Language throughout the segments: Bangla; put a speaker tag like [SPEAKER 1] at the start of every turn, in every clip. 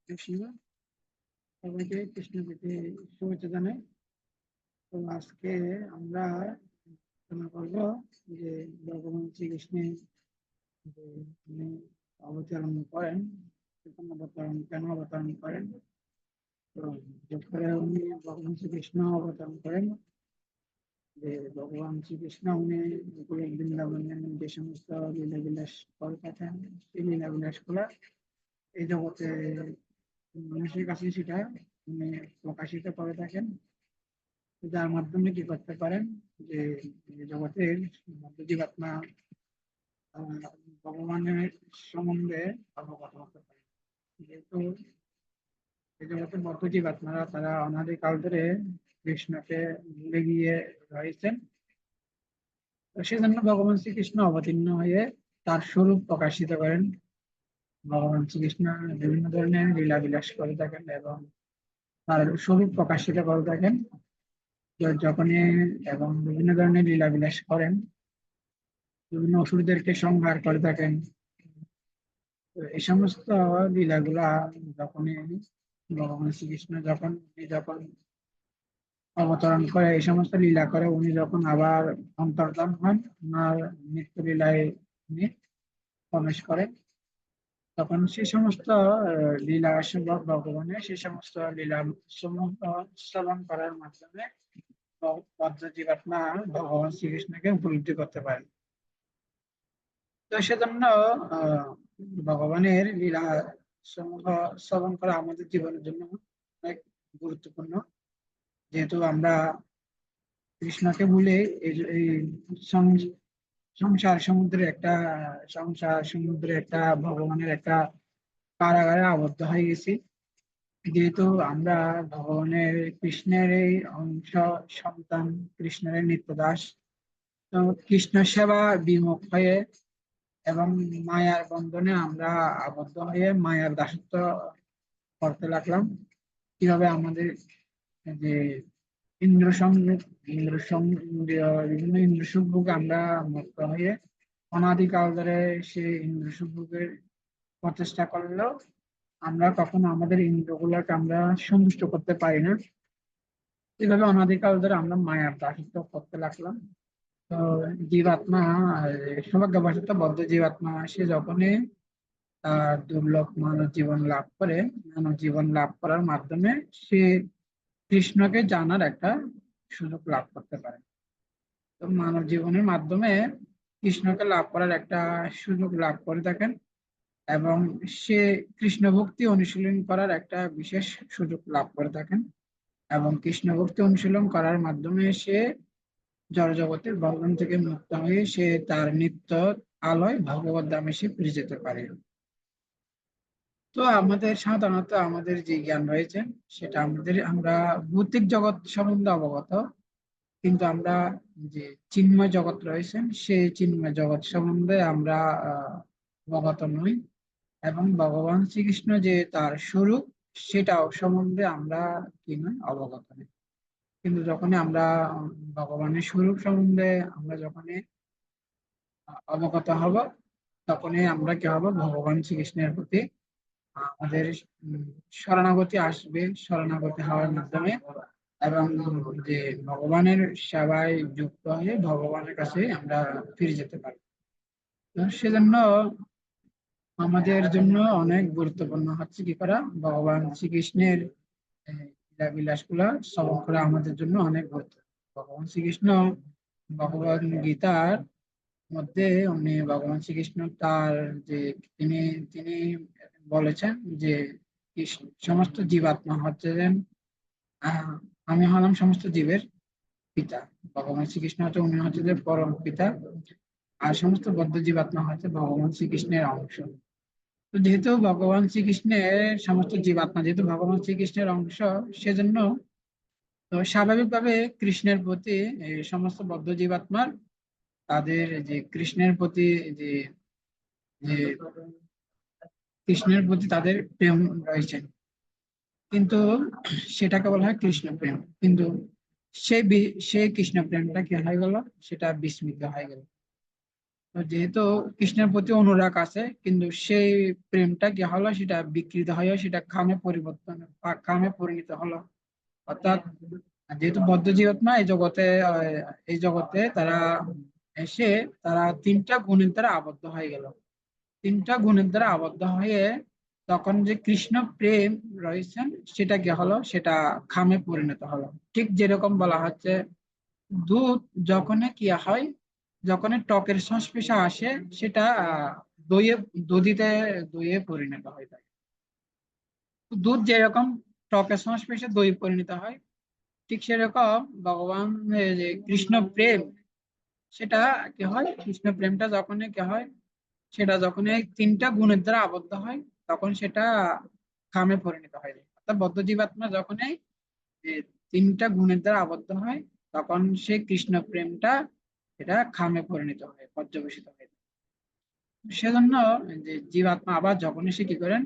[SPEAKER 1] কৃষ্ণ, সবাইকে কৃষ্ণ প্রীতি শুভেচ্ছা জানাই। তো আজকে আমরা আলোচনা করবো যে ভগবান শ্রীকৃষ্ণের যে উনি অবতরণ করেন, কেন অবতরণ করেন। তো উনি ভগবান শ্রীকৃষ্ণ অবতরণ করেন যে ভগবান শ্রীকৃষ্ণ উনি বৃন্দাবনের যে সমস্ত লীলা বিলাস করে থাকেন, সেই লীলা বিলাস গুলা এই জগতে মানুষের কাছে সেটা উনি প্রকাশিত করে থাকেন, যার মাধ্যমে কি করতে পারেন যে জগতের জীবাত্মা ভগবানের সম্বন্ধে অবগত হতে পারে। যেহেতু এই জগতের মধ্য জীবাত্মারা তারা অনাদিকাল ধরে কৃষ্ণকে ভুলে গিয়ে রয়েছেন, তো সেজন্য ভগবান শ্রীকৃষ্ণ অবতীর্ণ হয়ে তার স্বরূপ প্রকাশিত করেন। ভগবান শ্রীকৃষ্ণ বিভিন্ন ধরনের লীলা বিলাস করে থাকেন এবং তার স্বরূপ প্রকাশিত করে থাকেন যখনই, এবং বিভিন্ন ধরনের লীলা বিলাস করেন, বিভিন্ন অসুরদেরকে সংহার করে থাকেন। তো এই সমস্ত লীলাগুলা যখনই ভগবান শ্রীকৃষ্ণ যখন অবতরণ করে, এই সমস্ত লীলা করে উনি যখন আবার অন্তর্ধান হন, ওনার নিত্য লীলায় উনি প্রবেশ করেন, তখন সেই সমস্ত লীলা সম্ভব ভগবানের সেই সমস্ত লীলা সমূহ শ্রবণ করার মাধ্যমে বদ্ধ জীবাত্মা ভগবান শ্রীকৃষ্ণকে উপলব্ধি করতে পারে। তো সেজন্য আহ ভগবানের লীলা সমূহ শ্রবণ করা আমাদের জীবনের জন্য অনেক গুরুত্বপূর্ণ। যেহেতু আমরা কৃষ্ণকে ভুলে এই সংসার সমুদ্রে একটা ভগবানের একটা কারাগারে আবদ্ধ হয়ে গেছি। যেহেতু আমরা ভগবানের কৃষ্ণের এই অংশ সন্তান, কৃষ্ণের নিত্য দাস, তো কৃষ্ণ সেবা বিমুখ হয়ে এবং মায়ার বন্ধনে আমরা আবদ্ধ হয়ে মায়ার দাসত্ব করতে লাগলাম। কিভাবে আমাদের যে বিভিন্ন ইন্দ্রসুখ ভোগ আমরা মুক্ত হয়ে অনাদিকাল ধরে সেই ইন্দ্রসুখ ভোগের প্রচেষ্টা করলেও আমরা কখনো আমাদের ইন্দ্রগুলোকে আমরা সন্তুষ্ট করতে পারি না। এইভাবে অনাদিকাল ধরে আমরা মায়ার দাসত্ব করতে লাগলাম। তো জীবাত্মা সৌভাগ্যবশত বদ্ধ জীবাত্মা সে যখনই দুর্লভ মানব জীবন লাভ করে, মানব জীবন লাভ করার মাধ্যমে সে কৃষ্ণকে জানার একটা সুযোগ লাভ করতে পারে। তো মানব জীবনের মাধ্যমে কৃষ্ণকে লাভ করার একটা সুযোগ লাভ করে থাকেন এবং সে কৃষ্ণ ভক্তি অনুশীলন করার একটা বিশেষ সুযোগ লাভ করে থাকেন, এবং কৃষ্ণ ভক্তি অনুশীলন করার মাধ্যমে সে জড় জগতের বন্ধন থেকে মুক্ত হয়ে সে তার নিত্য আলোয় ভগবত ধামে সে ফিরে যেতে পারে। তো আমাদের সাধারণত আমাদের যে জ্ঞান রয়েছে সেটা আমরা ভৌতিক জগৎ সম্বন্ধে অবগত, কিন্তু আমরা যে চিন্ময় জগৎ রয়েছেন সেই চিন্ময় জগৎ সম্বন্ধে আমরা অবগত নই, এবং ভগবান শ্রীকৃষ্ণ যে তার স্বরূপ সেটাও সম্বন্ধে আমরা কি নয় অবগত নই। কিন্তু যখনই আমরা ভগবানের স্বরূপ সম্বন্ধে আমরা যখনই অবগত হব, তখনই আমরা কি হব, ভগবান শ্রীকৃষ্ণের প্রতি আমাদের শরণাগতি আসবে। শরণাগতি হওয়ার মাধ্যমে এবং যে ভগবানের সেবায় যুক্ত হয়ে ভগবানের কাছে আমরা ফিরে যেতে পারি। তো সেজন্য আমাদের জন্য অনেক গুরুত্বপূর্ণ হচ্ছে কি করা, ভগবান শ্রীকৃষ্ণের লীলা বিলাস গুলা শ্রবণ করা আমাদের জন্য অনেক গুরুত্বপূর্ণ। ভগবান শ্রীকৃষ্ণ ভগবত গীতার মধ্যে উনি ভগবান শ্রীকৃষ্ণ তার যে তিনি তিনি বলেছেন যে সমস্ত জীবাত্মা হচ্ছে আহ আমি হলাম সমস্ত জীবের পিতা। ভগবান শ্রীকৃষ্ণ হচ্ছে উনি হচ্ছে যে পরম পিতা, আর সমস্ত বদ্ধ জীবাত্মা হচ্ছে ভগবান শ্রীকৃষ্ণের অংশ। তো যেহেতু ভগবান শ্রীকৃষ্ণের সমস্ত জীবাত্মা যেহেতু ভগবান শ্রীকৃষ্ণের অংশ, সেজন্য তো স্বাভাবিকভাবে কৃষ্ণের প্রতি এই সমস্ত বদ্ধ জীবাত্মার তাদের যে কৃষ্ণের প্রতি যে যে কৃষ্ণের প্রতি তাদের প্রেম রয়েছে, কিন্তু সেটাকে বলা হয় কৃষ্ণ প্রেম। কিন্তু সেই কৃষ্ণ প্রেমটা কি হয়ে গেল, সেটা বিস্মৃত হয়ে গেল। তো যেহেতু কৃষ্ণের প্রতি অনুরাগ আছে, কিন্তু সেই প্রেমটা কি হলো, সেটা বিকৃত হয়ে সেটা কামে পরিবর্তন বা কামে পরিণত হলো। অর্থাৎ যেহেতু বদ্ধ জীবাত্মা এই জগতে তারা এসে তারা তিনটা গুণের দ্বারা আবদ্ধ হয়ে গেল। তিনটা গুণের দ্বারা আবদ্ধ হয়ে তখন যে কৃষ্ণ প্রেম রয়েছেন সেটা কি হলো, সেটা খামে পরিণত হলো। ঠিক যেরকম বলা হচ্ছে, দুধ যখনই কি হয়, যখনই টকের সংস্পর্শে আসে, সেটা দইয়ে দধিতে দইয়ে পরিণত হয় থাকে। দুধ যেরকম টকের সংস্পর্শে দই পরিণত হয়, ঠিক সেরকম ভগবান যে কৃষ্ণ প্রেম, সেটা কি হয়, কৃষ্ণ প্রেমটা যখনই কি হয়, সেটা যখন এই তিনটা গুণের দ্বারা আবদ্ধ হয়, তখন সেটা কামে পরিণত হয়। অর্থাৎ বদ্ধ জীবাত্মা যখন এই যে তিনটা গুণের দ্বারা আবদ্ধ হয়, তখন সেই কৃষ্ণ প্রেমটা এটা খামে পরিণত হয়, পর্যবেসিত হয়। সেজন্য যে জীবাত্মা আবার যখনই সে কি করেন,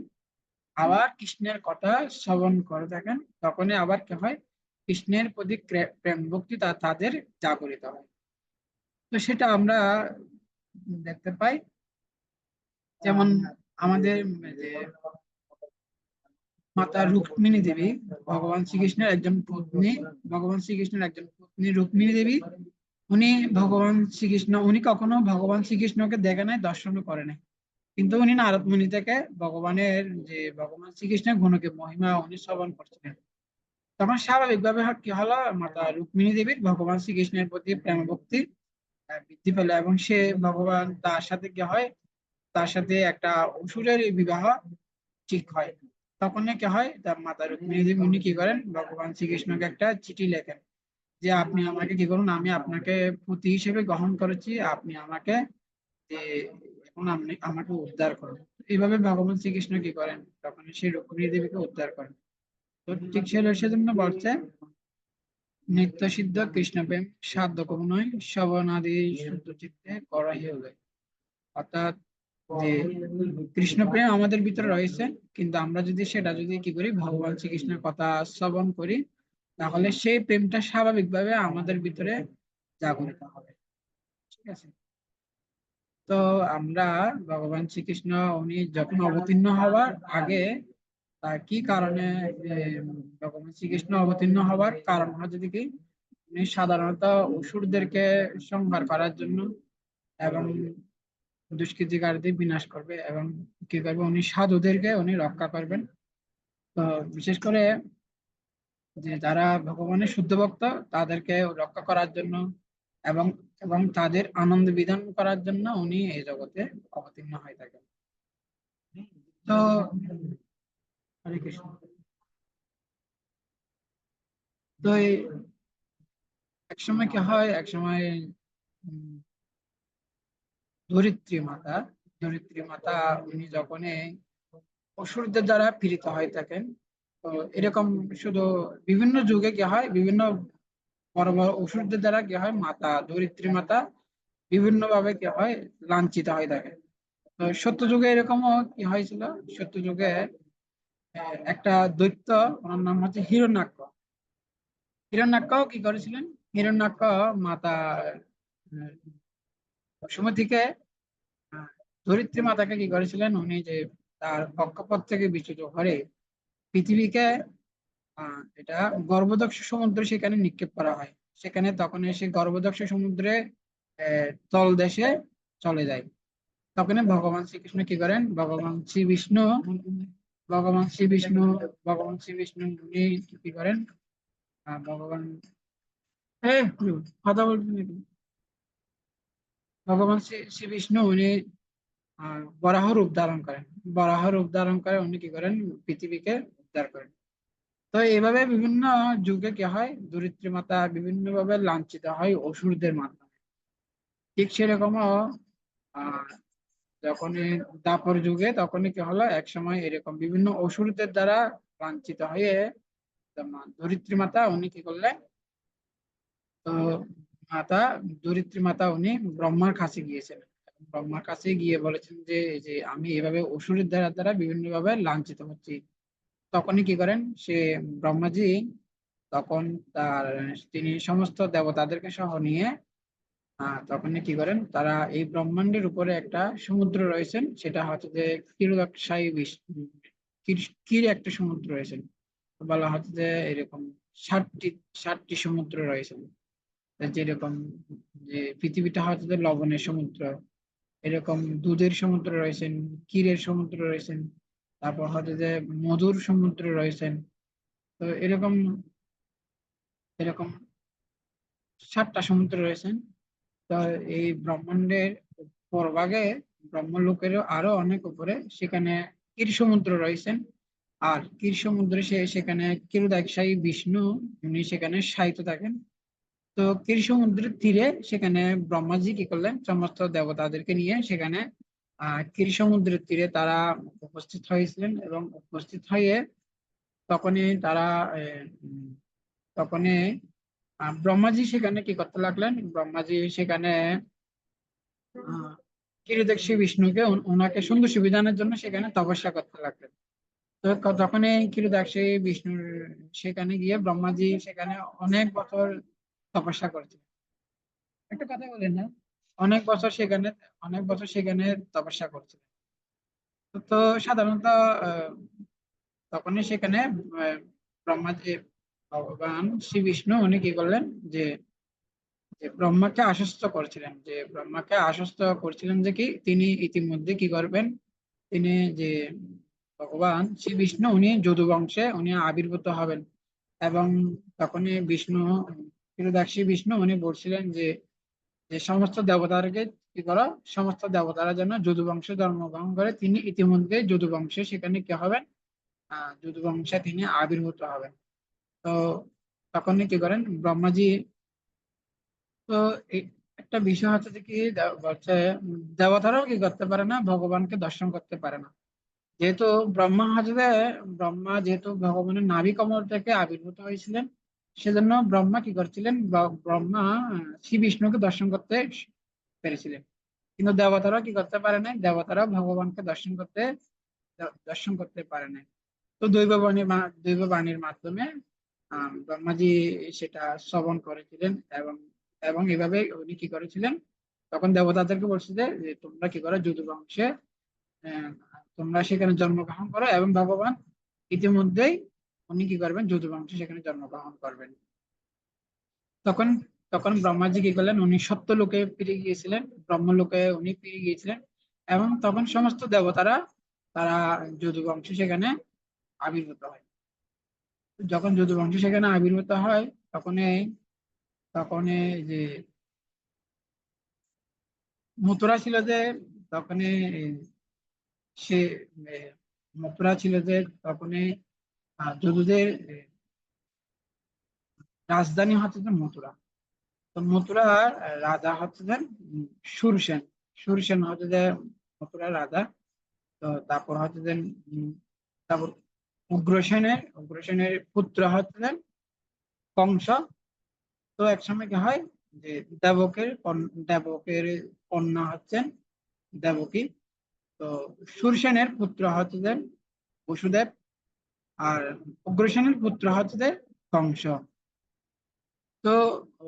[SPEAKER 1] আবার কৃষ্ণের কথা শ্রবণ করে থাকেন, তখনই আবার কি হয়, কৃষ্ণের প্রতি প্রেম ভক্তি তাদের জাগরিত হয়। তো সেটা আমরা দেখতে পাই। যেমন আমাদের যে মাতা রুক্মিণী দেবী, ভগবান শ্রীকৃষ্ণের একজন পত্নী, ভগবান শ্রীকৃষ্ণের একজন পত্নী রুক্মিণী দেবী, উনি কখনো ভগবান শ্রীকৃষ্ণকে দেখে নাই, দর্শনও করে নাই। কিন্তু উনি নারদ মুনি থেকে ভগবান শ্রীকৃষ্ণের গুণকে মহিমা উনি শ্রবণ করছিলেন। তখন স্বাভাবিকভাবে কি হলো, মাতা রুক্মিণী দেবীর ভগবান শ্রীকৃষ্ণের প্রতি প্রেম ভক্তি বৃদ্ধি পেল, এবং সে ভগবান তার সাথে কি হয়, তার সাথে একটা অসুরের বিবাহ ঠিক হয়। তখন কি হয়, তার মাতা রুক্মিণী দেবী উনি কি করেন, ভগবান শ্রীকৃষ্ণকে একটা চিঠি লেখেন যে আপনি আমাকে কি করুন, আমি আপনাকে পতি হিসেবে গ্রহণ করেছি, আপনি আমাকে যে এখন আপনি আমাকে উদ্ধার করুন। এইভাবে ভগবান শ্রীকৃষ্ণ কি করেন, তখন সেই রুক্মিণী দেবীকে উদ্ধার করেন। তো ঠিক সেজন্য বলছে, নিত্য সিদ্ধ কৃষ্ণ প্রেম সাধ্য কবু নয়, শ্রবণাদি শুদ্ধ চিত্তে করাই হলে। অর্থাৎ যে কৃষ্ণ প্রেম আমাদের ভিতরে রয়েছে, কিন্তু আমরা যদি কি করি, ভগবান শ্রীকৃষ্ণের কথা শ্রবণ করি, তাহলে সেই প্রেমটা স্বাভাবিকভাবে আমাদের ভিতরে জাগরিত হবে। ঠিক আছে। তো আমরা ভগবান শ্রীকৃষ্ণ উনি যখন অবতীর্ণ হওয়ার আগে কি কারণে, ভগবান শ্রীকৃষ্ণ অবতীর্ণ হওয়ার কারণ হচ্ছে কি, উনি সাধারণত অসুরদেরকে সংহার করার জন্য এবং দুষ্কৃতিকারীদের বিনাশ করবে, এবং কি করবে, উনি সাধুদেরকে উনি রক্ষা করবেন। তো বিশেষ করে যে যারা ভগবানের শুদ্ধ ভক্ত, তাদেরকে রক্ষা করার জন্য এবং এবং তাদের আনন্দ বিধান করার জন্য উনি এই জগতে অবতীর্ণ হয়ে থাকেন। তো হরে কৃষ্ণ। তো একসময় কি হয়, একসময় উম, ধরিত্রী মাতা ধরিত্রী মাতা উনি যখন অসুরদের দ্বারা পীড়িত হয়ে থাকেন, তো এরকম শুধু বিভিন্ন যুগে কি হয়, বিভিন্ন বড় বড় অসুরদের দ্বারা কি হয়, মাতা ধরিত্রী মাতা বিভিন্ন ভাবে কি হয়, লাঞ্ছিত হয়ে থাকে। তো সত্য যুগে এরকমও কি হয়েছিল, সত্য যুগে একটা দৈত্য, ওনার নাম হচ্ছে হিরণ্যাক্ষ। হিরণ্যাক্ষও কি করেছিলেন, হিরণ্যাক্ষ মাতা বসুমতীকে, আহ, ধরিত্রী মাতাকে কি করেছিলেন, উনি যে তার কক্ষপথ থেকে বিচ্যুত করে পৃথিবীকে এটা গর্ভদক্ষ সমুদ্র সেখানে নিক্ষেপ করা হয়। সেখানে তখন এসে গর্ভদক্ষ সমুদ্রে তলদেশে চলে যায়। তখন ভগবান শ্রীকৃষ্ণ কি করেন, ভগবান শ্রী বিষ্ণু ভগবান শ্রী বিষ্ণু উনি কি করেন, ভগবান কথা বলবেন নাকি? ভগবান শ্রী বিষ্ণু উনি বরাহ রূপ ধারণ করেন। বরাহ রূপ ধারণ করে উনি কি করেন, পৃথিবীকে উদ্ধার করেন। তো এইভাবে বিভিন্ন যুগে কি হয়, ধরিত্রী মাতা বিভিন্ন ভাবে লাঞ্ছিত হয় অসুরদের মাধ্যমে। ঠিক সেরকমও আহ যখনই দাপর যুগে, তখনই কি হলো, এক সময় এরকম বিভিন্ন অসুরদের দ্বারা লাঞ্ছিত হয়ে ধরিত্রী মাতা উনি কি করলেন, তো মাতা ধরিত্রী মাতা উনি ব্রহ্মার কাছে গিয়েছিলেন। ব্রহ্মার কাছে গিয়ে বলেছেন যে এই যে আমি এভাবে অসুরের দ্বারা বিভিন্ন ভাবে লাঞ্ছিত হচ্ছি। তখনই কি করেন, সে ব্রহ্মাজি তখন তার তিনি সমস্ত দেবতাদেরকে সহ নিয়ে তখনই কি করেন, তারা এই ব্রহ্মাণ্ডের উপরে একটা সমুদ্র রয়েছেন, সেটা হচ্ছে যে ক্ষীরোদাক্ষায়ী ক্ষীর একটা সমুদ্র রয়েছেন। বলা হচ্ছে যে এরকম 60টি সমুদ্র রয়েছেন। যেরকম যে পৃথিবীটা হচ্ছে যে লবণের সমুদ্র, এরকম দুধের সমুদ্র রয়েছেন, ক্ষীরের সমুদ্র রয়েছেন, তারপর হচ্ছে যে মধুর সমুদ্র রয়েছেন। তো এরকম এরকম 7টা সমুদ্র রয়েছেন। তো এই ব্রহ্মাণ্ডের পরভাগে ব্রহ্মলোকেরও আরো অনেক উপরে সেখানে ক্ষীর সমুদ্র রয়েছেন। আর ক্ষীর সমুদ্রে সেখানে ক্ষীরোদাক্ষায়ী বিষ্ণু উনি সেখানে শায়িত থাকেন। তো ক্ষীর সমুদ্রের তীরে সেখানে ব্রহ্মাজি কি করলেন, সমস্ত দেবতাদেরকে নিয়ে সেখানে ক্ষীর সমুদ্রের তীরে তারা উপস্থিত হয়েছিলেন, এবং উপস্থিত হয়ে তখনই তারা তখনই ব্রহ্মাজি সেখানে কি করতে লাগলেন, ব্রহ্মাজি সেখানে আহ ক্ষীরোদাক্ষী বিষ্ণুকে ওনাকে সুন্দর সুবিধানের জন্য সেখানে তপস্যা করতে লাগলেন। তো তখন এই ক্ষীরোদাক্ষী বিষ্ণুর সেখানে গিয়ে ব্রহ্মাজি সেখানে অনেক বছর তপস্যা করছেন। একটা কথা বলেন না, অনেক বছর সেখানে অনেক বছর সেখানে তপস্যা করছিলেন। তো সাধারণত আহ, তখনই সেখানে ব্রহ্মাজি ভগবান শ্রী বিষ্ণু উনি কি করলেন, যে যে ব্রহ্মাকে আশ্বস্ত করছিলেন, যে কি তিনি ইতিমধ্যে কি করবেন, তিনি যে ভগবান শ্রী বিষ্ণু উনি যদু বংশে উনি আবির্ভূত হবেন। এবং তখনই বিষ্ণু ক্ষীরোদাক্ষী বিষ্ণু উনি বলছিলেন যে যে সমস্ত দেবতারকে কি করো, সমস্ত দেবতারা যেন যদু বংশে জন্মগ্রহণ করে, তিনি ইতিমধ্যে যদু বংশে সেখানে কি হবেন, যদু বংশে তিনি আবির্ভূত হবেন। তো তখনই কি করেন ব্রহ্মাজি। তো এই একটা বিষয় হচ্ছে যে কি হচ্ছে, দেবতারাও কি করতে পারে না, ভগবানকে দর্শন করতে পারে না। যেহেতু ব্রহ্মা হচ্ছে ব্রহ্মা যেহেতু ভগবানের নাভি কমল থেকে আবির্ভূত হয়েছিলেন, সেজন্য ব্রহ্মা কি করছিলেন, ব্রহ্মা শ্রী বিষ্ণুকে দর্শন করতে পেরেছিলেন। কিন্তু দেবতারাও কি করতে পারে নাই, দেবতারাও ভগবানকে দর্শন করতে পারে নাই। তো দৈব বাণীর মাধ্যমে ব্রহ্মাজি সেটা শ্রবণ করেছিলেন, এবং এবং এভাবে উনি কি করেছিলেন, তখন দেবতাদেরকে বলছে যে তোমরা কি করো, যদু বংশে আহ, তোমরা সেখানে জন্মগ্রহণ করো, এবং ভগবান ইতিমধ্যেই উনি কি করবেন, যদু বংশে সেখানে জন্মগ্রহণ করবেন। তখন তখন ব্রহ্মাজি কি করলেন, উনি সত্যলোকে ফিরে গিয়েছিলেন, ব্রহ্মলোকে উনি ফিরে গিয়েছিলেন। এবং তখন সমস্ত দেবতারা তারা যদু বংশে সেখানে আবির্ভূত হয়। যখন যদু বংশ সেখানে আবির্ভূত হয়, তখন তখন যে মথুরা ছিল যে, তখন সে মথুরা ছিল যে তখন যদুদের রাজধানী হচ্ছে যে মথুরা। তো মথুরার রাজা হচ্ছে যে সুরসেন। সুরসেন হচ্ছে যে মথুরার রাজা। তো তারপর হচ্ছে যে তারপর উগ্রসেনের পুত্র হচ্ছে যে কংস। তো একসময় কি হয়, যে দেবকের কন্যা হচ্ছেন দেবকী। তো সুরসেনের পুত্র হচ্ছে যে বসুদেব, আর উগ্রসেনের পুত্র হচ্ছে যে কংস। তো ও,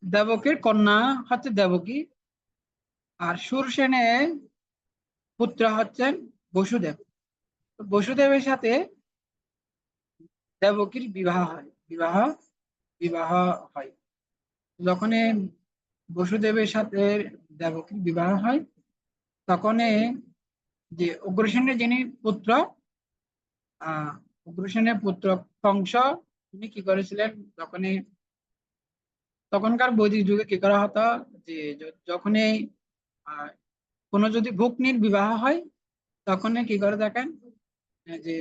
[SPEAKER 1] দেবকীর কন্যা হচ্ছে দেবকী, আর সুরসেনের পুত্র হচ্ছেন বসুদেব। তো বসুদেবের সাথে দেবকীর বিবাহ হয়। যখন বসুদেবের সাথে দেবকীর বিবাহ হয়, তখন যে উগ্রসেনের যিনি পুত্র, আহ উগ্রসেনের পুত্র কংস, তিনি কি করেছিলেন, তখনকার বৈদিক যুগে কি করা হতো, যে যখনই আহ কোনো যদি ভগ্নীর বিবাহ হয়, তখনই কি করে থাকেন, যে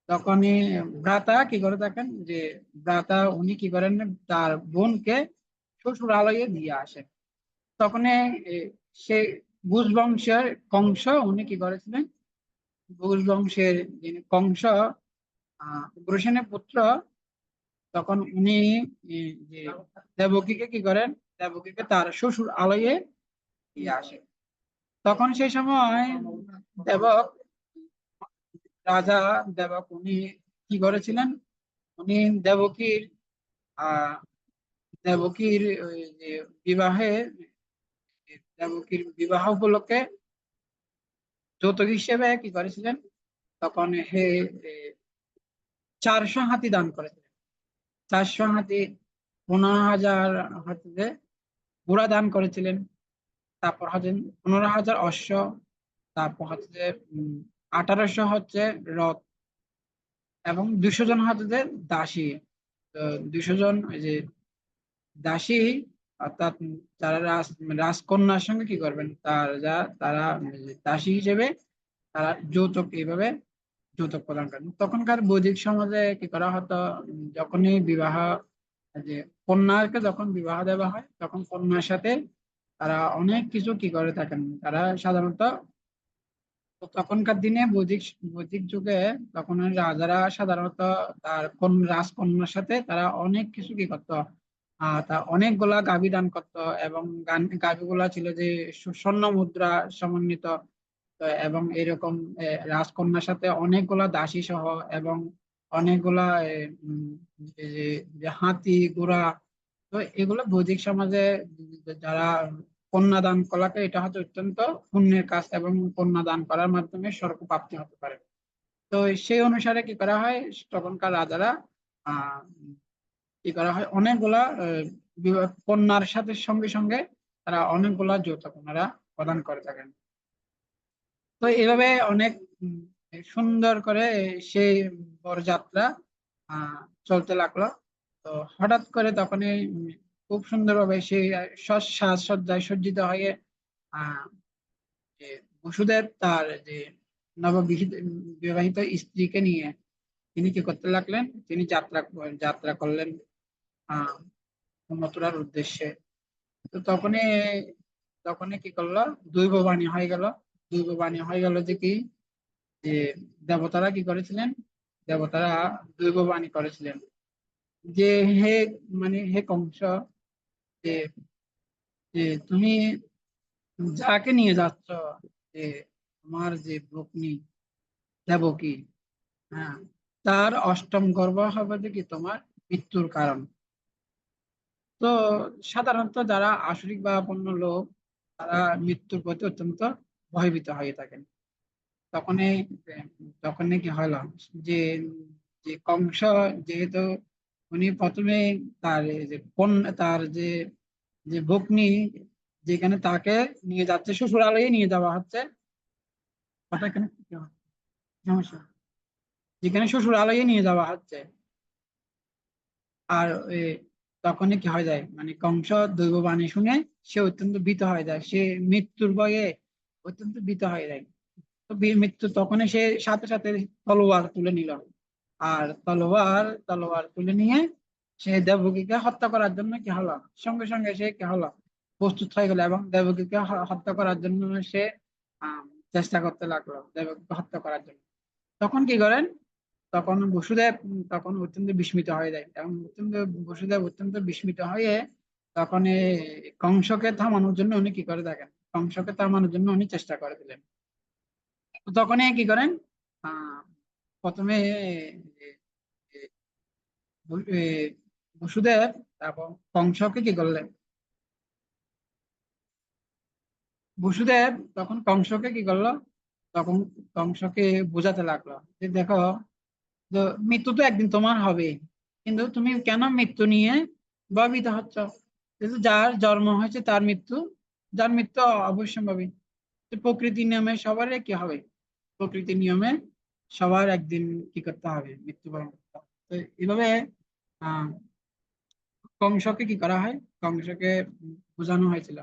[SPEAKER 1] তখনই ভ্রাতা কি করে থাকেন, যে ভ্রাতা উনি কি করেন, তার বোনকে শ্বশুরালয়ে দিয়ে আসেন। তখন সে ভূষ বংশের কংস উনি কি করেছিলেন, ভূষ বংশের যিনি কংস উগ্রসেনের পুত্র, তখন উনি যে দেবকীকে কি করেন, দেবকীকে তার শ্বশুর আলয়ে দিয়ে আসেন। তখন সেই সময় দেবক রাজা দেবক উনি কি করেছিলেন, উনি দেবকীর আহ দেবকীর ওই যে বিবাহে, দেবকীর বিবাহ উপলক্ষে যৌতুক হিসেবে কি করেছিলেন, তখন হে এ, 400 হাতি দান করেছিলেন। 400 হাতি, 15,000 হাতিতে ঘোড়া দান করেছিলেন। তারপর হচ্ছে 15,000 অশ্ব। তারপর হচ্ছে 1800 হচ্ছে রথ, এবং 200 জন হচ্ছে দাসী। তো 200 জন ওই যে দাসী, অর্থাৎ যারা রাজকন্যার সঙ্গে কি করবেন, তারা দাসী হিসেবে তারা যৌতুক এইভাবে যৌতুক প্রদান করেন। তখনকার বৈদিক সমাজে কি করা হতো, যখনই বিবাহ, যে কন্যাকে যখন বিবাহ দেওয়া হয় তখন কন্যার সাথে তারা অনেক কিছু কি করে থাকেন, তারা সাধারণত, তো তখনকার দিনে বৈদিক বৈদিক যুগে তখন রাজারা সাধারণত তার রাজকন্যার সাথে তারা অনেক কিছু কি করতো, তা অনেকগুলা গাভী দান করতো, এবং গাভীগুলা ছিল যে স্বর্ণ মুদ্রা সমন্বিত। তো এবং এরকম রাজকন্যার সাথে অনেকগুলা দাসী সহ, এবং অনেকগুলা এই যে হাতি ঘোড়া। তো এগুলো বৈদিক সমাজে যারা কন্যা দান কলাকে, এটা হচ্ছে অত্যন্ত পুণ্যের কাজ, এবং কন্যা দান করার মাধ্যমে স্বর্গ প্রাপ্তি হতে পারে। তো সেই অনুসারে কি করা হয়, তখনকার রাজারা আহ কি করা হয়, অনেকগুলা কন্যার সাথে সঙ্গে সঙ্গে তারা অনেকগুলা যৌতুক ওনারা প্রদান করে থাকেন। তো এইভাবে অনেক উম, সুন্দর করে সেই বরযাত্রা আহ চলতে লাগলো। তো হঠাৎ করে তখনই খুব সুন্দরভাবে সেই সাজসজ্জায় সজ্জিত হয়ে আহ যে বসুদেব তার যে নববিহিত বিবাহিত স্ত্রীকে নিয়ে তিনি কি করতে লাগলেন, তিনি যাত্রা যাত্রা করলেন আহ মথুরার উদ্দেশ্যে। তো তখনই তখনই কি করলো, দৈববাণী হয়ে গেল। দৈববাণী হয়ে গেল যে কি, যে দেবতারা কি করেছিলেন, দেবতারা দৈববাণী করেছিলেন যে হে, মানে হে কংস, যে যে তুমি যাকে নিয়ে যাচ্ছ, যে আমার যে ভগ্নী দেবকী, হ্যাঁ, তার অষ্টম গর্ভ হবে যে কি তোমার মৃত্যুর কারণ। তো সাধারণত যারা আসরিক বা অন্য লোক, তারা মৃত্যুর প্রতি অত্যন্ত ভয়ভীত হয়ে থাকেন। তখনই তখনই কি হলো, যে যে কংস, যেহেতু উনি প্রথমে তার এই যে তার যে যে ভগ্নী, যেখানে তাকে নিয়ে যাচ্ছে শ্বশুরালয়ে নিয়ে যাওয়া হচ্ছে, ওটা কেন কি হয়? সমস্যা, যেখানে শ্বশুরালয়ে নিয়ে যাওয়া হচ্ছে, আর তখনই কি হয়ে যায়, মানে কংস দৈববাণী শুনে সে অত্যন্ত ভীত হয়ে যায়, সে মৃত্যুর ভয়ে অত্যন্ত ভীত হয়ে যায়। তো মৃত্যু তখনই সে সাথে সাথে তলোয়ার তুলে নিল, আর তলোয়ার তুলে নিয়ে সে দেবকীকে হত্যা করার জন্য কি হলো, সঙ্গে সঙ্গে সে কি হলো, প্রস্তুত হয়ে গেল, এবং দেবকীকে হত্যা করার জন্য সে আহ চেষ্টা করতে লাগলো দেবকীকে হত্যা করার জন্য। তখন কি করেন, তখন বসুদেব তখন অত্যন্ত বিস্মিত হয়ে যায়, এবং বসুদেব অত্যন্ত বিস্মিত হয়ে তখন কংসকে থামানোর জন্য উনি কি করে দেখেন, কংসকে থামানোর জন্য উনি চেষ্টা করে দিলেন। তো তখনই কি করেন, আহ প্রথমে এ, এ, বসুদেব এবং কংসকে কি করলেন, বসুদেব তখন কংসকে কি করলো, তখন কংসকে বোঝাতে লাগলো যে দেখো, তো মৃত্যু তো একদিন তোমার হবে, কিন্তু তুমি কেন মৃত্যু নিয়ে ভাবিত হচ্ছ, কিন্তু যার জন্ম হয়েছে তার মৃত্যু, যার মৃত্যু অবশ্যম্ভাবী। তো প্রকৃতির নিয়মে সবারই কি হবে, প্রকৃতির নিয়মে সবার একদিন কি করতে হবে, মৃত্যুবরণ করতে হবে। তো এইভাবে আহ কংসকে কি করা হয়, কংসকে বোঝানো হয়েছিল।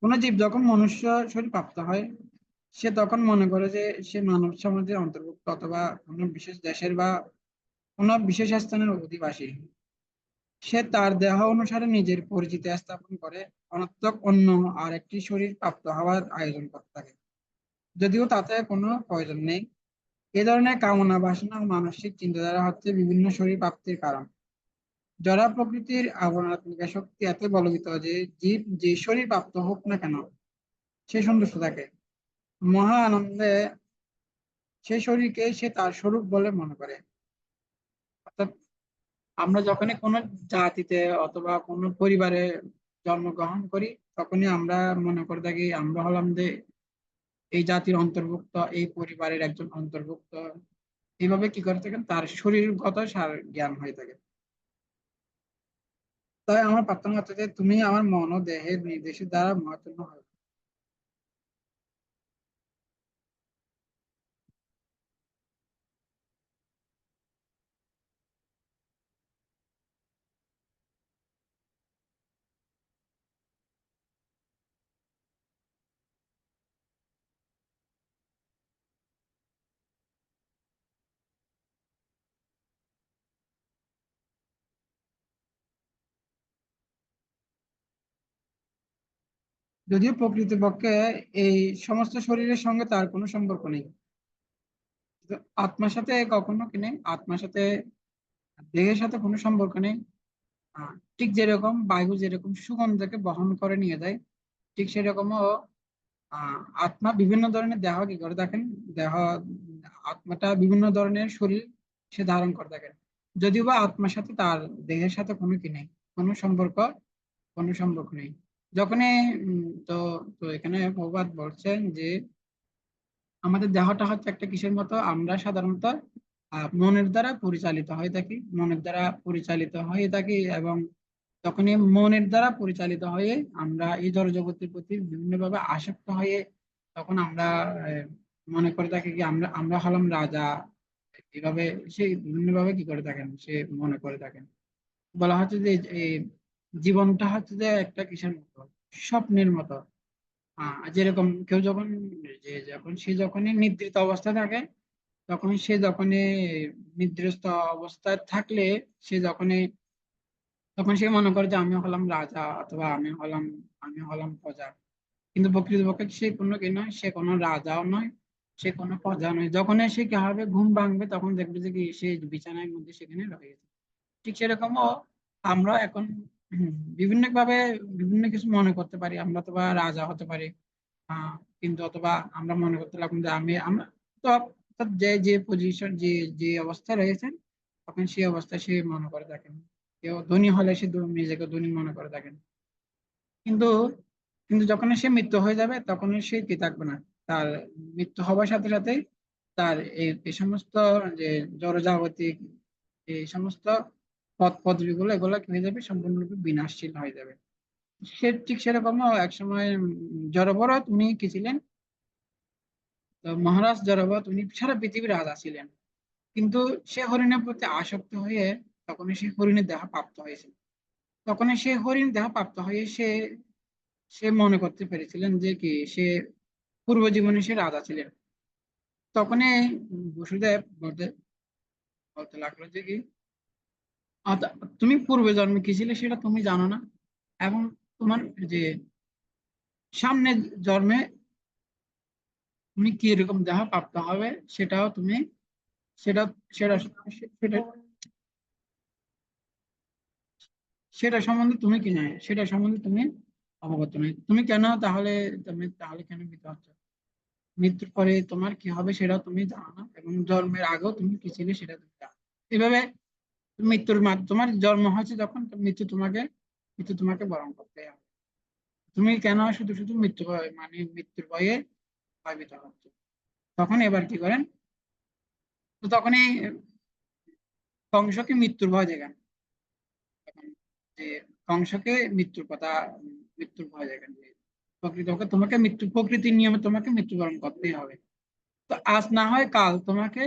[SPEAKER 1] কোন জীব যখন মনুষ্য শরীর প্রাপ্ত হয়, সে তখন মনে করে যে সে মানব সমাজের অন্তর্ভুক্ত, অথবা কোনো বিশেষ দেশের বা কোনো বিশেষ স্থানের অধিবাসী। সে তার দেহ অনুসারে নিজের পরিচিতি স্থাপন করে অনর্থক অন্য আর একটি শরীর প্রাপ্ত হওয়ার আয়োজন করতে থাকে, যদিও তাতে কোনো প্রয়োজন নেই। এ ধরনের কামনা বাসনা ও মানসিক চিন্তাধারা হচ্ছে বিভিন্ন শরীর প্রাপ্তির কারণ। জড় প্রকৃতির আবরণাত্মিকা শক্তি এত বলবিত যে জীব যে শরীর প্রাপ্ত হোক না কেন সে সন্তুষ্ট থাকে। মহা আনন্দে সে শরীরকে সে তার স্বরূপ বলে মনে করে। অর্থাৎ আমরা যখনই কোনো জাতিতে অথবা কোনো পরিবারে জন্মগ্রহণ করি, তখনই আমরা মনে করে থাকি আমরা হলাম যে এই জাতির অন্তর্ভুক্ত, এই পরিবারের একজন অন্তর্ভুক্ত। এইভাবে কি করে থাকেন, তার শরীরগত সার জ্ঞান হয়ে থাকে। তাই আমার প্রার্থনা হচ্ছে যে তুমি আমার মন ও দেহের নির্দেশের দ্বারা মহাত্ম হয়। যদিও প্রকৃতপক্ষে এই সমস্ত শরীরের সঙ্গে তার কোনো সম্পর্ক নেই, কিন্তু আত্মার সাথে কখনো কি নেই, আত্মার সাথে দেহের সাথে কোনো সম্পর্ক নেই। ঠিক যেরকম বায়ু যেরকম সুগন্ধকে বহন করে নিয়ে যায়, ঠিক সেরকমও আত্মা বিভিন্ন ধরনের দেহ কি করে দেখেন, দেহ আত্মাটা বিভিন্ন ধরনের শরীর সে ধারণ করে থাকেন। যদিও বা আত্মার সাথে তার দেহের সাথে কোনো কি নেই, কোনো সম্পর্ক, কোনো সম্পর্ক নেই। যখনই তো তো এখানে প্রবাদ বলছেন যে আমাদের দেহটা হচ্ছে একটা কিসের মতো, আমরা সাধারণত মনের দ্বারা পরিচালিত হয়ে থাকি, মনের দ্বারা পরিচালিত হয়ে থাকি। এবং তখনই মনের দ্বারা পরিচালিত হয়ে আমরা এই জড়জগতের প্রতি বিভিন্নভাবে আসক্ত হয়ে তখন আমরা আহ, মনে করে থাকি কি আমরা আমরা হলাম রাজা। এভাবে সে বিভিন্নভাবে কি করে থাকেন, সে মনে করে থাকেন। বলা হচ্ছে যে এই জীবনটা হচ্ছে যে একটা কিসের মতো, স্বপ্নের মতো। যেরকম কেউ যখন, যখন সে যখনই নিদ্রিত অবস্থায় থাকে, তখন সে যখনই নিদ্রিত অবস্থায় থাকলে সে যখনই, তখন সে মনে করে যে আমি হলাম রাজা অথবা আমি হলাম প্রজা। কিন্তু প্রকৃতপক্ষে সে কোনো কি নয়, সে কোনো রাজাও নয়, সে কোনো প্রজা নয়। যখন সে কি হবে, ঘুম ভাঙবে, তখন দেখবে যে কি সে বিছানার মধ্যে সেখানে রয়ে গেছে। ঠিক সেরকমও আমরা এখন বিভিন্ন ভাবে বিভিন্ন কিছু মনে করতে পারি, আমরা তো বা রাজা হতে পারি। আহ কিন্তু অথবা আমরা মনে করতে লাগলাম যে আমরা তো, অর্থাৎ যে যে পজিশন, যে যে অবস্থায় রয়েছেন, তখন সেই অবস্থায় সে মনে করে থাকেন। কেউ ধনী হলে সে নিজেকে ধনী মনে করে থাকেন। কিন্তু কিন্তু যখন সে মৃত্যু হয়ে যাবে তখন সে কি থাকবে না। তার মৃত্যু হওয়ার সাথে সাথেই তার এই সমস্ত যে জড়জাগতিক এই সমস্ত পদ পদবিগুলো এগুলো কি হয়ে যাবে, সম্পূর্ণরূপে বিনাশশীল হয়ে যাবে। সে ঠিক সেরকমও এক সময় জড়ভরত উনি কি ছিলেন, তো মহারাজ জড়ভরত উনি সারা পৃথিবীর রাজা ছিলেন। কিন্তু সে হরিণের প্রতি আসক্ত হয়ে তখন সে হরিণের দেহ প্রাপ্ত হয়েছিল। তখন সে হরিণ দেহ প্রাপ্ত হয়ে সে সে মনে করতে পেরেছিলেন যে কি সে পূর্ব জীবনে সে রাজা ছিলেন। তখনই বসুদেব বলতে বলতে লাগলো যে কি তুমি পূর্বে জন্মে কি ছিলে সেটা তুমি জানো না, এবং তোমার যে সামনে জন্মে তুমি কি এরকম দেহ প্রাপ্ত হবে সেটাও তুমি, সেটা সেটা সেটা সেটা সম্বন্ধে তুমি কি নয়, সেটা সম্বন্ধে তুমি অবগত নয়। তুমি কেন তাহলে, তুমি তাহলে কেন মৃত হচ্ছ, মৃত্যুর পরে তোমার কি হবে সেটাও তুমি জানো না, এবং জন্মের আগেও তুমি কি ছিলে সেটা তুমি জানো না। এভাবে তোমার জন্ম হয়েছে যখন, তো মৃত্যু তোমাকে বরণ করতে হবে। তুমি কেন শুধু শুধু মানে মৃত্যুর ভয়ে ভয়ভীত হচ্ছ। তখন এবার কি করেন, তো তখনই কংসকে মৃত্যুর ভয় দেখান। তখন যে কংসকে মৃত্যুর কথা, মৃত্যুর ভয় দেখান যে প্রকৃতপক্ষে তোমাকে প্রকৃতির নিয়মে তোমাকে মৃত্যুবরণ করতেই হবে। তো আজ না হয় কাল তোমাকে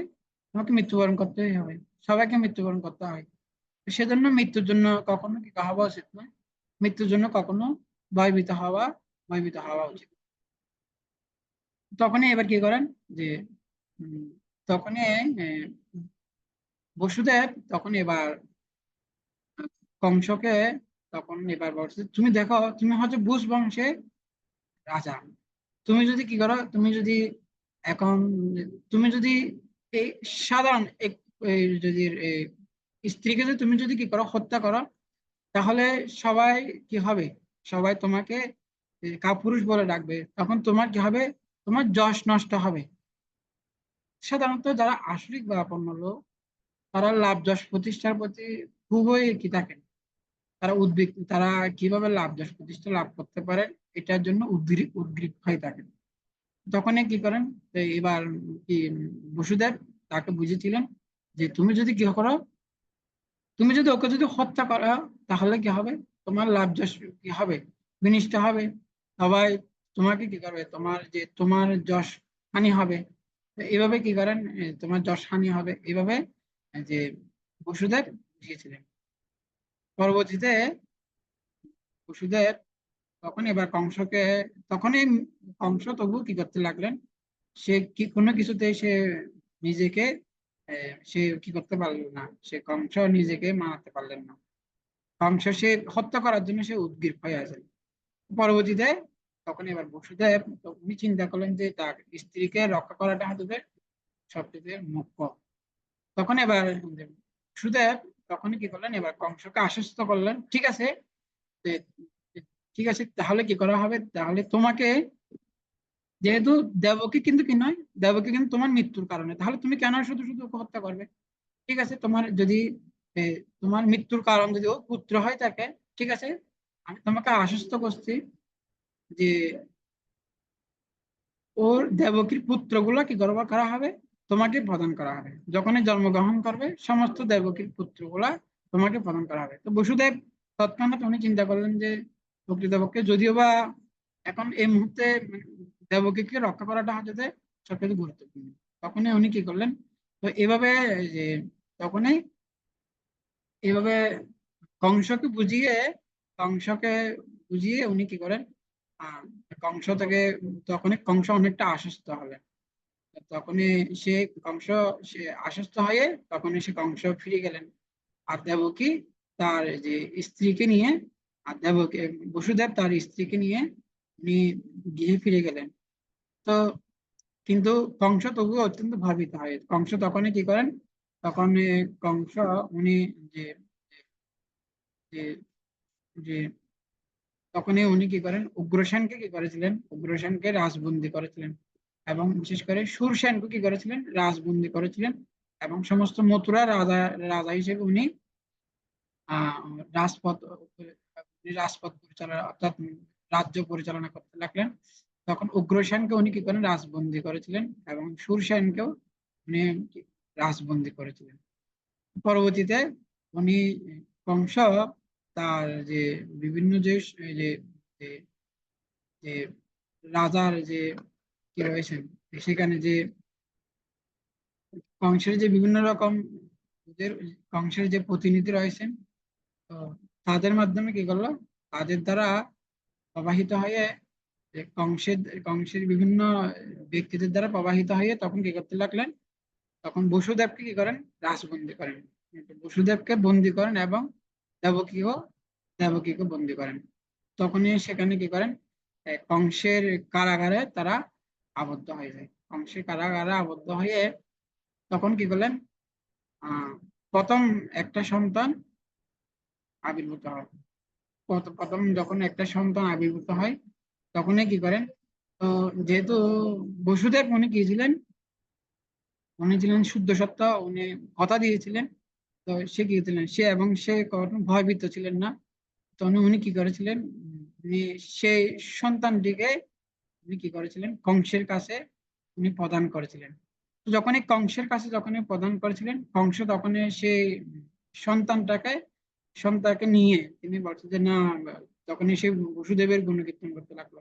[SPEAKER 1] তোমাকে মৃত্যুবরণ করতেই হবে। সবাইকে মৃত্যুবরণ করতে হয়। তো সেজন্য মৃত্যুর জন্য কখনো কি হওয়া উচিত নয়, মৃত্যুর জন্য কখনো ভয়ভীত হওয়া ভয়ভীত হওয়া উচিত। তখনই এবার কি করেন যে উম, তখনই বসুদেব তখন এবার কংসকে তখন এবার বলছে তুমি দেখো তুমি হচ্ছে বুশ বংশে রাজা। তুমি যদি কি করো, তুমি যদি এখন তুমি যদি এই সাধারণ এই যদি স্ত্রীকে যদি তুমি যদি কি করো, হত্যা করো, তাহলে সবাই কি হবে, সবাই তোমাকে কাপুরুষ বলে ডাকবে, তখন তোমার কি হবে, তোমার যশ নষ্ট হবে। সাধারণত যারা আসরিক বা আপন্ন লোক, তারা লাভ যশ প্রতিষ্ঠার প্রতি খুবই কি থাকেন, তারা উদ্বিগ্ন, তারা কিভাবে লাভ যশ প্রতিষ্ঠা লাভ করতে পারে এটার জন্য উদ্গ্রীব হয়ে থাকেন। তখনই কি করেন, তো এবার কি বসুদেব তাকে বুঝেছিলেন যে তুমি যদি কি করো, তুমি যদি ওকে যদি হত্যা করো, তাহলে কি হবে, তোমার লাভ যশ কি হবে, বিনিষ্ট হবে। সবাই তোমাকে কি করবে, তোমার যশ হানি হবে। তো এইভাবে কি করেন, তোমার যশ হানি হবে এইভাবে যে বসুদেব বুঝিয়েছিলেন। পরবর্তীতে বসুদেব তখন এবার কংসকে, তখনই কংস তবু কি করতে লাগলেন, সে কি কোনো কিছুতে সে নিজেকে সে কি করতে পারলেন না, সে কংস নিজেকে মানাতে পারলেন না। কংস সে হত্যা করার জন্য সে উদগ্রীব হয়ে আছেন। পরবর্তীতে তখন এবার বসুদেব, তো উনি চিন্তা করলেন যে তার স্ত্রীকে রক্ষা করাটা হচ্ছে সবচেয়ে মুখ্য। তখন এবার বসুদেব তখনই কি করলেন, এবার কংসকে আশ্বস্ত করলেন, ঠিক আছে, যে ঠিক আছে, তাহলে কি করা হবে, তাহলে তোমাকে, যেহেতু দেবকী কিন্তু কি নয়, দেবকী কিন্তু তোমার মৃত্যুর কারণে, তাহলে তুমি কেন শুধু শুধু ওকে হত্যা করবে। ঠিক আছে, তোমার যদি তোমার মৃত্যুর কারণ যদি ও পুত্র হয় থাকে, ঠিক আছে, আমি তোমাকে আশ্বস্ত করছি যে ওর দেবকীর পুত্রগুলো কি করা হবে, তোমাকে প্রদান করা হবে, যখনই জন্মগ্রহণ করবে সমস্ত দেবকীর পুত্রগুলা তোমাকে প্রদান করা হবে। তো বসুদেব তৎক্ষণাৎ উনি চিন্তা করলেন যে প্রকৃতপক্ষে যদিও বা এখন এই মুহূর্তে দেবকীকে রক্ষা করাটা হচ্ছে সবচেয়ে গুরুত্বপূর্ণ। তখনই উনি কি করলেন, তো এভাবে যে তখনই এইভাবে কংসকে বুঝিয়ে কংসকে বুঝিয়ে উনি কি করেন, আহ কংস থেকে, তখনই কংস অনেকটা আশ্বস্ত হলেন। তখনই সে কংস সে আশ্বস্ত হয়ে তখনই সে কংস ফিরে গেলেন। আর দেবকী তার যে স্ত্রীকে নিয়ে, আর দেবকী বসুদেব তার স্ত্রীকে নিয়ে উনি গৃহে ফিরে গেলেন। তো কিন্তু কংস তবুও অত্যন্ত ভাবিত হয়। কংস তখনই কি করেন, তখন কংস উনি যে যে যে তখনই উনি কি করেন, উগ্রসেনকে কি করেছিলেন, উগ্রসেনকে রাজবন্দী করেছিলেন, এবং বিশেষ করে সুরসেনকে কি করেছিলেন, রাজবন্দী করেছিলেন। এবং সমস্ত মথুরা রাজা রাজা হিসেবে উনি আহ রাজপথ রাজপথ পরিচালনা, অর্থাৎ রাজ্য পরিচালনা করতে লাগলেন। তখন উগ্রসেনকে উনি কি করেন, রাজবন্দী করেছিলেন, এবং সুরসেনকেও উনি রাজবন্দী করেছিলেন। পরবর্তীতে উনি কংস তার যে বিভিন্ন যে যে যে রাজার যে কি রয়েছেন, সেখানে যে কংসের যে বিভিন্ন রকম ওদের কংসের যে প্রতিনিধি রয়েছেন, তো তাদের মাধ্যমে কি করলো, তাদের দ্বারা প্রবাহিত হয়ে যে কংসের বিভিন্ন ব্যক্তিদের দ্বারা প্রবাহিত হয়ে তখন কি করতে লাগলেন, তখন বসুদেবকে কি করেন, রাজবন্দী করেন। বসুদেবকে বন্দী করেন এবং দেবকীও দেবকীকে বন্দী করেন। তখনই সেখানে কি করেন, কংসের কারাগারে তারা আবদ্ধ হয়ে যায়। কংসের কারাগারে আবদ্ধ হয়ে তখন কি করলেন, আহ প্রথম একটা সন্তান আবির্ভূত হয়। প্রথম যখন একটা সন্তান আবির্ভূত হয়, তখনই কি করেন, তো যেহেতু বসুদেব উনি কি ছিলেন, উনি ছিলেন শুদ্ধ সত্তা, উনি কথা দিয়েছিলেন। তো সে কি ছিলেন, সে এবং সে কখনো ভয়ভীত ছিলেন না। তো উনি কি করেছিলেন, উনি সেই সন্তানটিকে উনি কি করেছিলেন, কংসের কাছে উনি প্রদান করেছিলেন। তো যখনই কংসের কাছে যখনই প্রদান করেছিলেন, কংস তখনই সেই সন্তানটাকে সন্তানকে নিয়ে তিনি বলছেন যে না, তখনই সে বসুদেবের গুণকীর্তন করতে লাগলো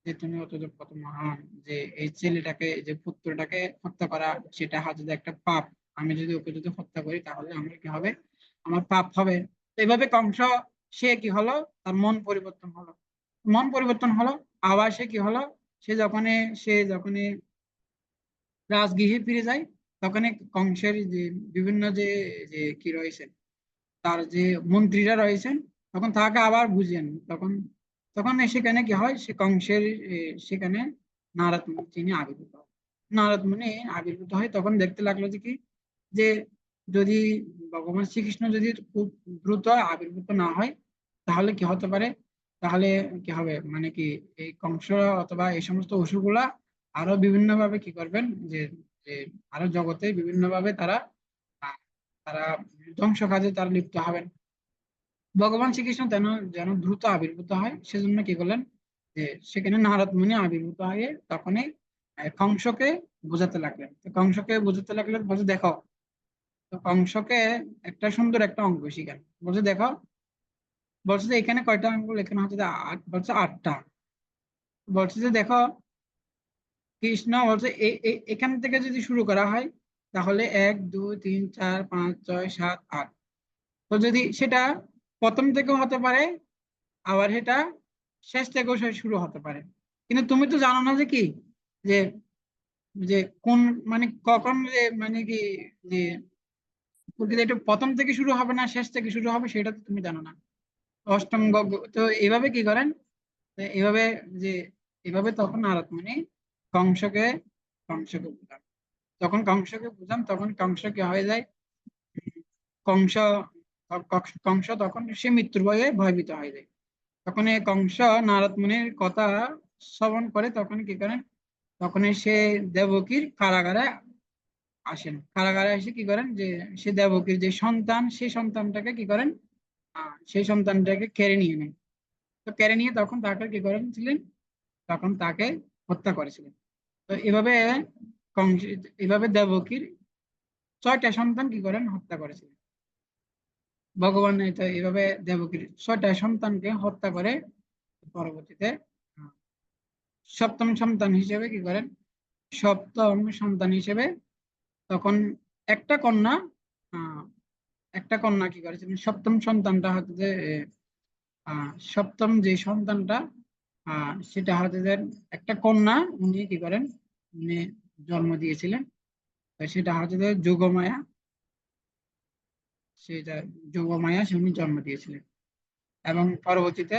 [SPEAKER 1] যে তুমি কত মহান, যে এই ছেলেটাকে, যে পুত্রটাকে হত্যা করা, সেটা হচ্ছে একটা পাপ। আমি যদি ওকে যদি হত্যা করি তাহলে আমার কি হবে, আমার পাপ হবে। তো এইভাবে কংস সে কি হলো, তার মন পরিবর্তন হলো। মন পরিবর্তন হলো, আবার সে কি হলো, সে যখনই রাজগৃহে ফিরে যায়, তখনই কংসের যে বিভিন্ন যে কি রয়েছেন, তার যে মন্ত্রীরা রয়েছেন, তখন তাকে আবার বুঝেন। তখন তখন সেখানে কি হয়, সে কংসের সেখানে নারদ মুনি তিনি আবির্ভূত হয়। নারদ মুনি আবির্ভূত হয়, তখন দেখতে লাগলো যে কি, যে যদি ভগবান শ্রীকৃষ্ণ যদি খুব দ্রুত আবির্ভূত না হয়, তাহলে কি হতে পারে? তাহলে কি হবে, মানে কি এই কংস অথবা এই সমস্ত অসুরগুলা আরো বিভিন্ন ভাবে কি করবেন, যে যে আরো জগতে বিভিন্ন ভাবে তারা আহ, তারা ধ্বংস কাজে তারা লিপ্ত হবেন। ভগবান শ্রীকৃষ্ণ যেন যেন দ্রুত আবির্ভূত হয়, সেজন্য কি করলেন, যে সেখানে নারদ মুনি আবির্ভূত হয়ে তখনই কংসকে বোঝাতে লাগলেন। তো কংসকে বোঝাতে লাগলেন, বলছে দেখো, তো কংসকে একটা সুন্দর একটা অঙ্ক শিখান। বলছে দেখো, বলছে যে এখানে কয়টা আঙ্গুল, এখানে হচ্ছে যে আট, বলছে আটটা। বলছে যে দেখো, কৃষ্ণ বলছে এখান থেকে যদি শুরু করা হয়, তাহলে 1 2 3 4 5 6 7 8। তো যদি সেটা প্রথম থেকেও হতে পারে, আবার এটা শেষ থেকেও শুরু হতে পারে। কিন্তু তুমি তো জানো না যে কি, যে যে কোন, মানে কখন, যে মানে কি, যে এটা প্রথম থেকে শুরু হবে না শেষ থেকে শুরু হবে, সেটা তো তুমি জানো না। অষ্টম তো এইভাবে কি করেন, তো এইভাবে, যে এইভাবে তখন নারদ মুনি কংসকে কংসকে বুঝান। যখন কংসকে বুঝান, তখন কংস কি হয়ে যায়, কংস কংস তখন সে মৃত্যুর ভয়ে ভয়ভীত হয়ে যায়। তখন এই কংস নারদ মুনির কথা শ্রবণ করে, তখন কি করেন, তখন সে দেবকীর কারাগারে আসেন। কারাগারে এসে কি করেন, যে সে দেবকীর যে সন্তান, সেই সন্তানটাকে কি করেন, সেই সন্তানটাকে কেড়ে নিয়ে নেন। তো কেড়ে নিয়ে তখন তাকে কি করেছিলেন, তখন তাকে হত্যা করেছিলেন। তো এভাবে কংস, এভাবে দেবকীর 6টা সন্তান কি করেন, হত্যা করেছিলেন ভগবান। এটা এভাবে দেবকীর 6টা সন্তানকে হত্যা করে পরবর্তীতে আহ, সপ্তম সন্তান হিসেবে কি করেন, সপ্তম সন্তান হিসেবে তখন একটা কন্যা, আহ, একটা কন্যা কি করেছিলেন, সপ্তম সন্তানটা হচ্ছে যে সপ্তম যে সন্তানটা, সেটা হচ্ছে যে একটা কন্যা উনি কি করেন, উনি জন্ম দিয়েছিলেন। তো সেটা হচ্ছে যে যোগমায়া, সেটা যোগমায়া সে উনি জন্ম দিয়েছিলেন। এবং পরবর্তীতে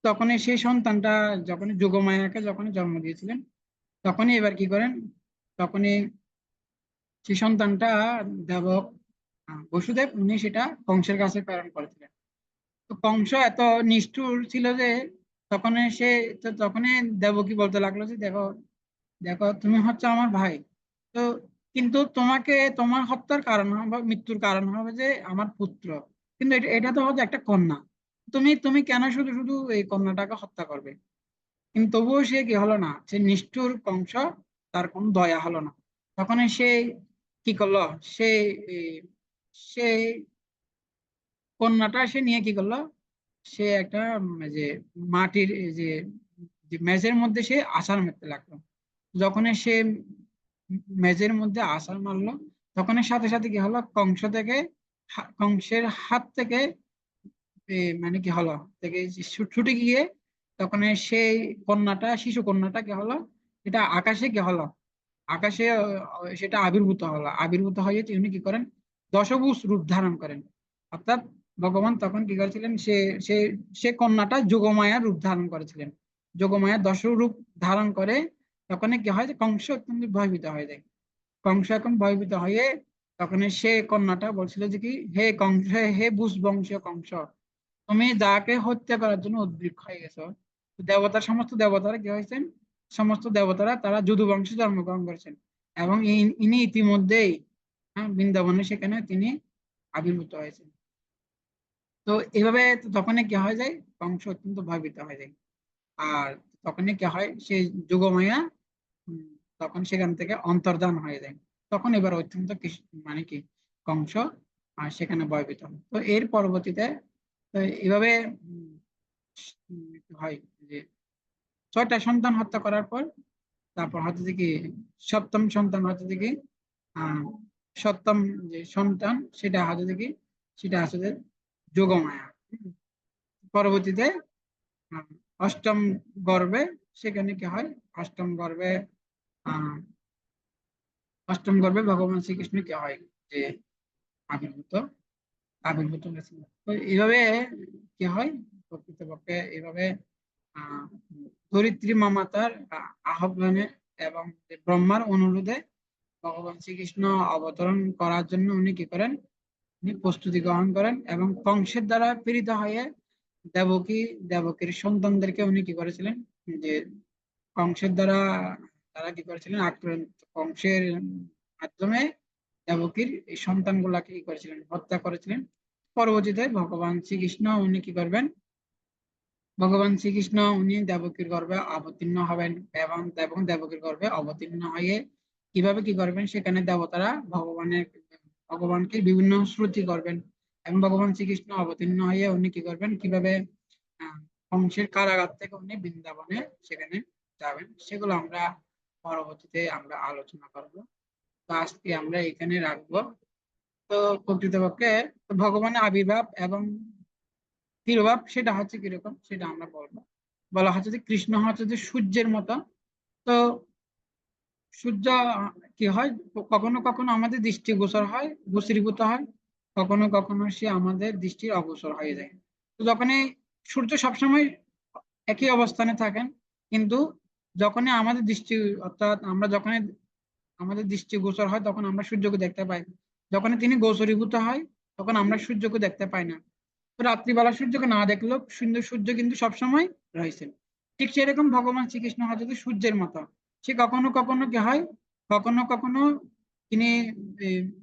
[SPEAKER 1] তখনই সেই সন্তানটা, যখন যোগমায়াকে যখন জন্ম দিয়েছিলেন, তখনই এবার কি করেন, তখনই সেই সন্তানটা দেবক বসুদেব উনি সেটা কংসের কাছে প্রেরণ করেছিলেন। তো কংস এত নিষ্ঠুর ছিল যে তখন সে, তো তখনই দেবকী বলতে লাগলো যে দেখো, দেখো তুমি হচ্ছে আমার ভাই, তো কিন্তু তোমাকে, তোমার হত্যার কারণ হবে, মৃত্যুর কারণ হবে যে আমার পুত্র, কিন্তু এটা এটা তো হচ্ছে একটা কন্যা। তুমি তুমি কেন শুধু শুধু এই কন্যাটাকে হত্যা করবে? কিন্তু তবুও সে কি হলো না, সে নিষ্ঠুর কংস, তার কোনো দয়া হলো না। তখন সে কি করলো, সে এই, সে কন্যাটা সে নিয়ে কি করলো, সে একটা যে মাটির এই যে যে মেঝের মধ্যে সে আছাড় মারতে লাগলো। যখন সে মেঝের মধ্যে আছাড় মারলো, তখন সাথে সাথে কি হলো, কংস থেকে, কংসের হাত থেকে মানে কি হলো, থেকে যে ছুটে গিয়ে তখন সেই কন্যাটা, শিশু কন্যাটা কি হলো, এটা আকাশে কি হলো, আকাশে সেটা আবির্ভূত হলো। আবির্ভূত হয়ে তিনি কি করেন, দশভুজ রূপ ধারণ করেন। অর্থাৎ ভগবান তখন কি করেছিলেন, সে সে সে কন্যাটা যোগমায়ার রূপ ধারণ করেছিলেন। যোগমায়া দশরূপ ধারণ করে, তখন কি হয়, যে কংস অত্যন্ত ভয়ভীত হয়ে যায়। কংস এখন ভয়ভীত হয়ে তখন সে কন্যাটা বলছিল যে কি, হে কংস, হে বুঝ বংশীয় কংস, তুমি যাকে হত্যা করার জন্য উদ্গ্রীব হয়ে গেছো। দেবতার, সমস্ত দেবতারা কি হয়েছেন, সমস্ত দেবতারা তারা যদু বংশে জন্মগ্রহণ করেছেন। এবং ইনি ইতিমধ্যেই বৃন্দাবনে সেখানে তিনি আবির্ভূত হয়েছেন। তো এভাবে তখনই কি হয়ে যায়, কংস অত্যন্ত ভয়ভীত হয়ে যায়। আর তখনই কি হয়, সেই যোগমায়া উম, তখন সেখান থেকে অন্তর্ধান হয়ে যায়। তখন এবার অত্যন্ত মানে কি কংস সেখানে ভয়ভীত হয়। তো এর পরবর্তীতে, তো এইভাবে উম, হয় যে 6টা সন্তান হত্যা করার পর, তারপর হচ্ছে যে কি সপ্তম সন্তান হচ্ছে যে কি আহ সপ্তম যে সন্তান, সেটা হচ্ছে যে কি, সেটা হচ্ছে যে যোগমায়া। পরবর্তীতে আহ, অষ্টম গর্ভে, সেখানে কি হয়, অষ্টম গর্ভে আহ অষ্টম গর্ভে ভগবান শ্রীকৃষ্ণ কি হয়, যে আবির্ভূত আবির্ভূত হয়েছিল। তো এইভাবে কি হয়, প্রকৃতপক্ষে এইভাবে আহ ধরিত্রী মামাতার আহ্বানে এবং ব্রহ্মার অনুরোধে ভগবান শ্রীকৃষ্ণ অবতরণ করার জন্য উনি কি করেন, উনি প্রস্তুতি গ্রহণ করেন এবং কংসের দ্বারা পীড়িত হয়ে দেবকীর সন্তানদেরকে উনি কি করেছিলেন, যে কংসের দ্বারা তারা কি করেছিলেন, আক্রান্ত কংসের মাধ্যমে দেবকীর এই সন্তানগুলাকে কি করেছিলেন, হত্যা করেছিলেন। পরবর্তীতে ভগবান শ্রীকৃষ্ণ উনি দেবকীর গর্ভে অবতীর্ণ হবেন এবং দেবকীর গর্ভে অবতীর্ণ হয়ে কিভাবে কি করবেন, সেখানে দেবতারা ভগবানকে বিভিন্ন শ্রুতি করবেন এবং ভগবান শ্রীকৃষ্ণ অবতীর্ণ হয়ে উনি কি করবেন, কিভাবে আহ, কংসের কারাগার থেকে উনি বৃন্দাবনে সেখানে যাবেন, সেগুলো আমরা পরবর্তীতে আমরা আলোচনা করব। তো আজকে আমরা এখানে রাখবো। তো প্রকৃতপক্ষে ভগবানের আবির্ভাব এবং তিরোভাব সেটা হচ্ছে কিরকম সেটা আমরা বলবো। বলা হচ্ছে যে কৃষ্ণ হচ্ছে যে সূর্যের মতো। তো সূর্য কি হয়, কখনো কখনো আমাদের দৃষ্টিগোচর হয়, গোচরীভূত হয়, কখনো কখনো সে আমাদের দৃষ্টির অগোচর হয়ে যায়। তো যখনই সূর্য সবসময় একই অবস্থানে থাকেন, কিন্তু যখনই আমাদের দৃষ্টি, অর্থাৎ আমরা যখনই আমাদের দৃষ্টিগোচর হয় তখন আমরা সূর্যকে দেখতে পাই, যখন তিনি গোচরীভূত হয় তখন আমরা সূর্যকে দেখতে পাই না। তো রাত্রিবেলা সূর্যকে না দেখলেও সুন্দর সূর্য কিন্তু সবসময় রয়েছেন। ঠিক সেরকম ভগবান শ্রীকৃষ্ণ হচ্ছে যে সূর্যের মতো। সে কখনো কখনো কি হয়, কখনো কখনো তিনি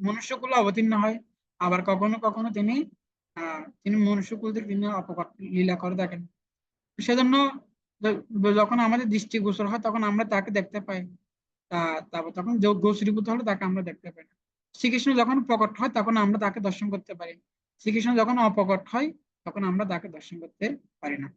[SPEAKER 1] মনুষ্যকুলে অবতীর্ণ হয়, আবার কখনো কখনো তিনি মনুষ্যকুল থেকে তিনি অপকট লীলা করে থাকেন। সেজন্য যখন আমাদের দৃষ্টিগোচর হয় তখন আমরা তাকে দেখতে পাই, তারপর তখন গোচরীভূত হলে তাকে আমরা দেখতে পাই না। শ্রীকৃষ্ণ যখন প্রকট হয় তখন আমরা তাকে দর্শন করতে পারি, শ্রীকৃষ্ণ যখন অপ্রকট হয় তখন আমরা তাকে দর্শন করতে পারি না।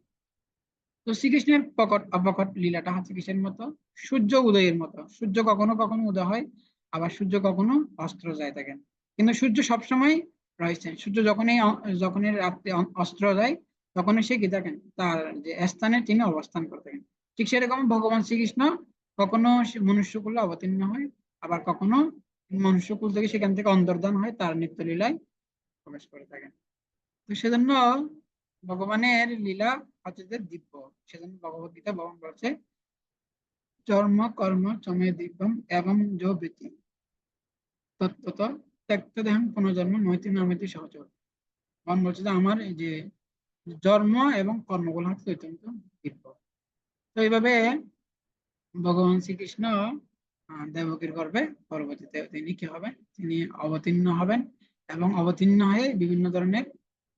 [SPEAKER 1] তো শ্রীকৃষ্ণের প্রকট অপ্রকট লীলাটা হচ্ছে কিসের মতো, সূর্য উদয়ের মতো। সূর্য কখনো কখনো উদয় হয়, আবার সূর্য কখনো অস্ত্র যায় থাকেন, কিন্তু সূর্য সবসময় রয়েছেন। সূর্য যখনই রাত্রে অস্ত্র যায় তখনই সে কি থাকেন, তার যে স্থানে তিনি অবস্থান করে থাকেন। ঠিক সেরকম ভগবান শ্রীকৃষ্ণ কখনো সে মনুষ্যকুলে অবতীর্ণ হয়, আবার কখনো মনুষ্যকুল থেকে সেখান থেকে অন্তর্ধান হয় তার নিত্য লীলায় প্রবেশ করে থাকেন। তো সেজন্য ভগবানের লীলা হচ্ছে যে দিব্য। সেজন্য ভগবত গীতা ভগবান বলছে জন্ম কর্ম চমে দিব্যম এবং যো বৃত্তি তত্ত্বত ত্যক্ত দেহম পুনর্জন্ম নৈতি নামেতি সহচর। ভগবান বলছে যে আমার এই যে জন্ম এবং কর্মগুলো হচ্ছে অত্যন্ত দিব্য। তো এইভাবে ভগবান শ্রীকৃষ্ণ দেবকীর গর্ভে পরবর্তীতে তিনি কি হবেন, তিনি অবতীর্ণ হবেন এবং অবতীর্ণ হয়ে বিভিন্ন ধরনের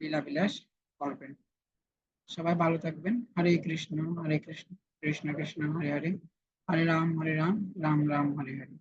[SPEAKER 1] লীলাবিলাস করবেন। সবাই ভালো থাকবেন। হরে কৃষ্ণ হরে কৃষ্ণ কৃষ্ণ কৃষ্ণ হরে হরে, হরে রাম রাম রাম হরে হরে।